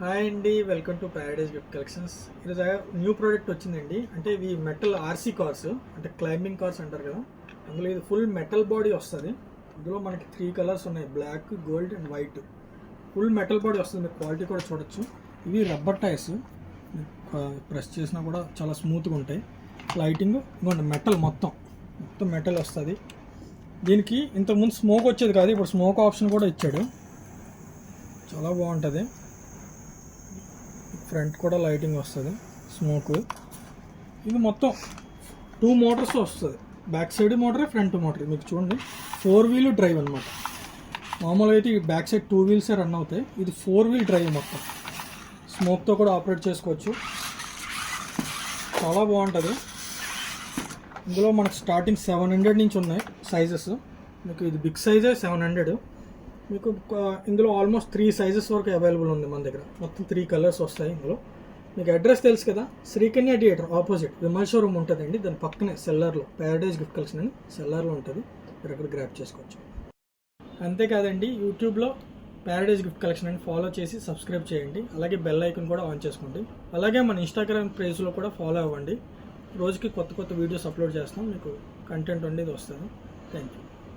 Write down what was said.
Hi అండి, welcome to Paradise gift collections. ఈరోజు new product వచ్చిందండి. అంటే ఇవి మెటల్ ఆర్సీ కార్స్, అంటే క్లైంబింగ్ కార్స్ అంటారు కదా. అందులో ఇది ఫుల్ మెటల్ బాడీ వస్తుంది. ఇందులో మనకి 3 కలర్స్ ఉన్నాయి, black, gold and white. Full metal body వస్తుంది, మీరు క్వాలిటీ కూడా చూడొచ్చు. ఇవి రబ్బర్ టైర్స్, ప్రెస్ చేసినా కూడా చాలా స్మూత్గా ఉంటాయి. లైటింగ్ ఇవ్వండి, మెటల్ మొత్తం మెటల్ వస్తుంది. దీనికి ఇంతకుముందు స్మోక్ వచ్చేది కాదు, ఇప్పుడు స్మోక్ ఆప్షన్ కూడా ఇచ్చాడు. చాలా బాగుంటుంది. ఫ్రంట్ కూడా లైటింగ్ వస్తుంది, స్మోక్. ఇది మొత్తం 2 మోటార్స్ వస్తుంది, బ్యాక్ సైడ్ మోటరే, ఫ్రంట్ మోటర్. మీకు చూడండి, 4 వీల్ డ్రైవ్ అనమాట. మామూలుగా అయితే ఈ బ్యాక్ సైడ్ 2 వీల్సే రన్ అవుతాయి, ఇది 4 వీల్ డ్రైవ్ మొత్తం. స్మోక్తో కూడా ఆపరేట్ చేసుకోవచ్చు, చాలా బాగుంటుంది. ఇందులో మనకు స్టార్టింగ్ 700 నుంచి ఉన్నాయి సైజెస్. మీకు ఇది బిగ్ సైజే 700. మీకు ఇందులో ఆల్మోస్ట్ 3 సైజెస్ వరకు అవైలబుల్ ఉంది మన దగ్గర. మొత్తం 3 కలర్స్ వస్తాయి ఇందులో. మీకు అడ్రస్ తెలుసు కదా, Srikanya theatre opposite Vimal showroom ఉంటుందండి. దాని పక్కనే సెల్లార్లో ప్యారడైజ్ గిఫ్ట్ కలెక్షన్ అని సెల్లార్లో ఉంటుంది, మీరు అక్కడ గ్రాప్ చేసుకోవచ్చు. అంతేకాదండి, యూట్యూబ్లో ప్యారడైజ్ గిఫ్ట్ కలెక్షన్ అని ఫాలో చేసి సబ్స్క్రైబ్ చేయండి. అలాగే బెల్ ఐకాన్ కూడా ఆన్ చేసుకోండి. అలాగే మన ఇన్స్టాగ్రామ్ పేజ్లో కూడా ఫాలో అవ్వండి. రోజుకి కొత్త వీడియోస్ అప్లోడ్ చేస్తాం, మీకు కంటెంట్ ఉండేది వస్తుంది. Thank you.